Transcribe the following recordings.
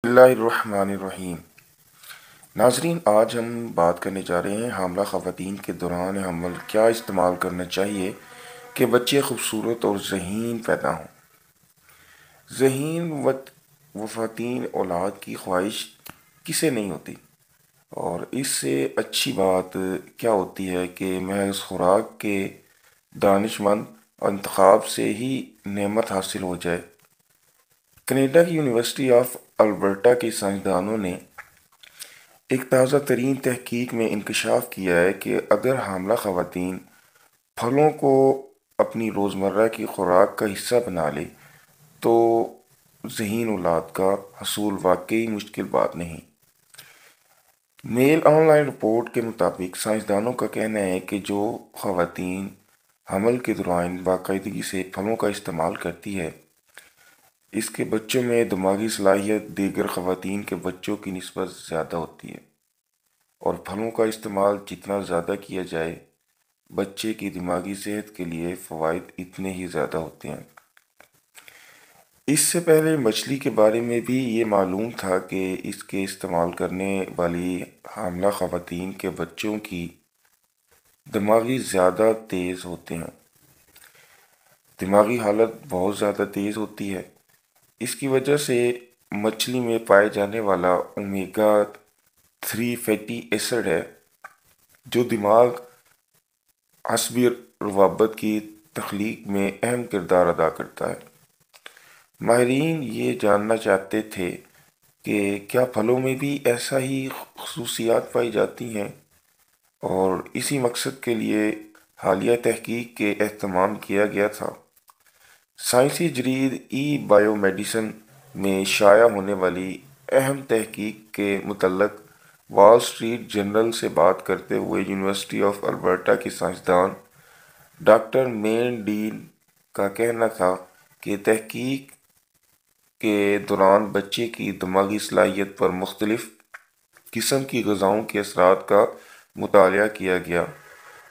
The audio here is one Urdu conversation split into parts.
اللہ الرحمن الرحیم۔ ناظرین، آج ہم بات کرنے جا رہے ہیں حاملہ خواتین کے دوران حمل کیا استعمال کرنا چاہیے کہ بچے خوبصورت اور ذہین پیدا ہوں۔ ذہین و فطین اولاد کی خواہش کسے نہیں ہوتی، اور اس سے اچھی بات کیا ہوتی ہے کہ محض خوراک کے دانش مند انتخاب سے ہی نعمت حاصل ہو جائے۔ کینیڈا کی یونیورسٹی آف البرٹا کے سائنسدانوں نے ایک تازہ ترین تحقیق میں انکشاف کیا ہے کہ اگر حاملہ خواتین پھلوں کو اپنی روزمرہ کی خوراک کا حصہ بنا لے تو ذہین اولاد کا حصول واقعی مشکل بات نہیں۔ میل آن لائن رپورٹ کے مطابق سائنسدانوں کا کہنا ہے کہ جو خواتین حمل کے دوران باقاعدگی سے پھلوں کا استعمال کرتی ہے، اس کے بچوں میں دماغی صلاحیت دیگر خواتین کے بچوں کی نسبت زیادہ ہوتی ہے، اور پھلوں کا استعمال جتنا زیادہ کیا جائے بچے کی دماغی صحت کے لیے فوائد اتنے ہی زیادہ ہوتے ہیں۔ اس سے پہلے مچھلی کے بارے میں بھی یہ معلوم تھا کہ اس کے استعمال کرنے والی حاملہ خواتین کے بچوں کی دماغی زیادہ تیز ہوتے ہیں، دماغی حالت بہت زیادہ تیز ہوتی ہے۔ اس کی وجہ سے مچھلی میں پائے جانے والا اومیگا 3 فیٹی ایسڈ ہے جو دماغ عصبی روابط کی تخلیق میں اہم کردار ادا کرتا ہے۔ ماہرین یہ جاننا چاہتے تھے کہ کیا پھلوں میں بھی ایسا ہی خصوصیات پائی جاتی ہیں، اور اسی مقصد کے لیے حالیہ تحقیق کے اہتمام کیا گیا تھا۔ سائنسی جریدہ بائیو میڈیسن میں شائع ہونے والی اہم تحقیق کے متعلق وال اسٹریٹ جرنل سے بات کرتے ہوئے یونیورسٹی آف البرٹا کے سائنسدان ڈاکٹر مین ڈین کا کہنا تھا کہ تحقیق کے دوران بچے کی دماغی صلاحیت پر مختلف قسم کی غذاؤں کے اثرات کا مطالعہ کیا گیا،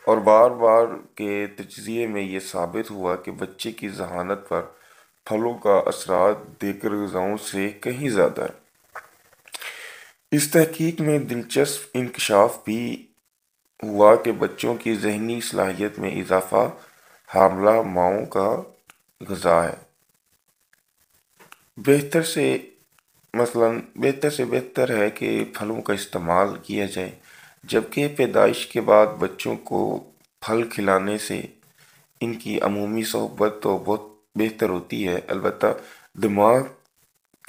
اور بار بار کے تجزیے میں یہ ثابت ہوا کہ بچے کی ذہانت پر پھلوں کا اثرات دیگر غذاؤں سے کہیں زیادہ ہے۔ اس تحقیق میں دلچسپ انکشاف بھی ہوا کہ بچوں کی ذہنی صلاحیت میں اضافہ حاملہ ماؤں کا غذا ہے۔ بہتر سے بہتر ہے کہ پھلوں کا استعمال کیا جائے، جبکہ پیدائش کے بعد بچوں کو پھل کھلانے سے ان کی عمومی صحت تو بہت بہتر ہوتی ہے، البتہ دماغ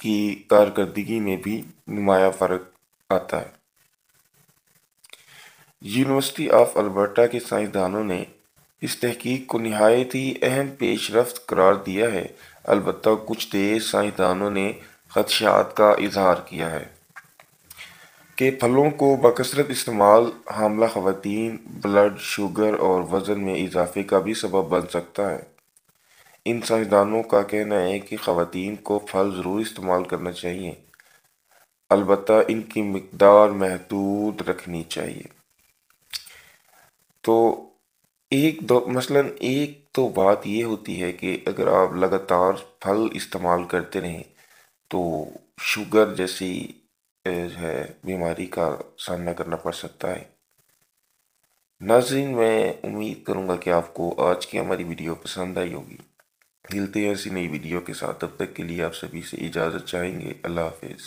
کی کارکردگی میں بھی نمایاں فرق آتا ہے۔ یونیورسٹی آف البرٹا کے سائنسدانوں نے اس تحقیق کو نہایت ہی اہم پیش رفت قرار دیا ہے، البتہ کچھ تیز سائنسدانوں نے خدشات کا اظہار کیا ہے کہ پھلوں کو بکثرت استعمال حاملہ خواتین بلڈ شوگر اور وزن میں اضافے کا بھی سبب بن سکتا ہے۔ ان سائنسدانوں کا کہنا ہے کہ خواتین کو پھل ضرور استعمال کرنا چاہیے، البتہ ان کی مقدار محدود رکھنی چاہیے۔ تو ایک تو بات یہ ہوتی ہے کہ اگر آپ لگاتار پھل استعمال کرتے رہیں تو شوگر جیسی بیماری کا سامنا کرنا پڑ سکتا ہے۔ ناظرین، میں امید کروں گا کہ آپ کو آج کی ہماری ویڈیو پسند آئی ہوگی۔ ملتے ہیں ایسی نئی ویڈیو کے ساتھ، تب تک کے لیے آپ سبھی سے اجازت چاہیں گے۔ اللہ حافظ۔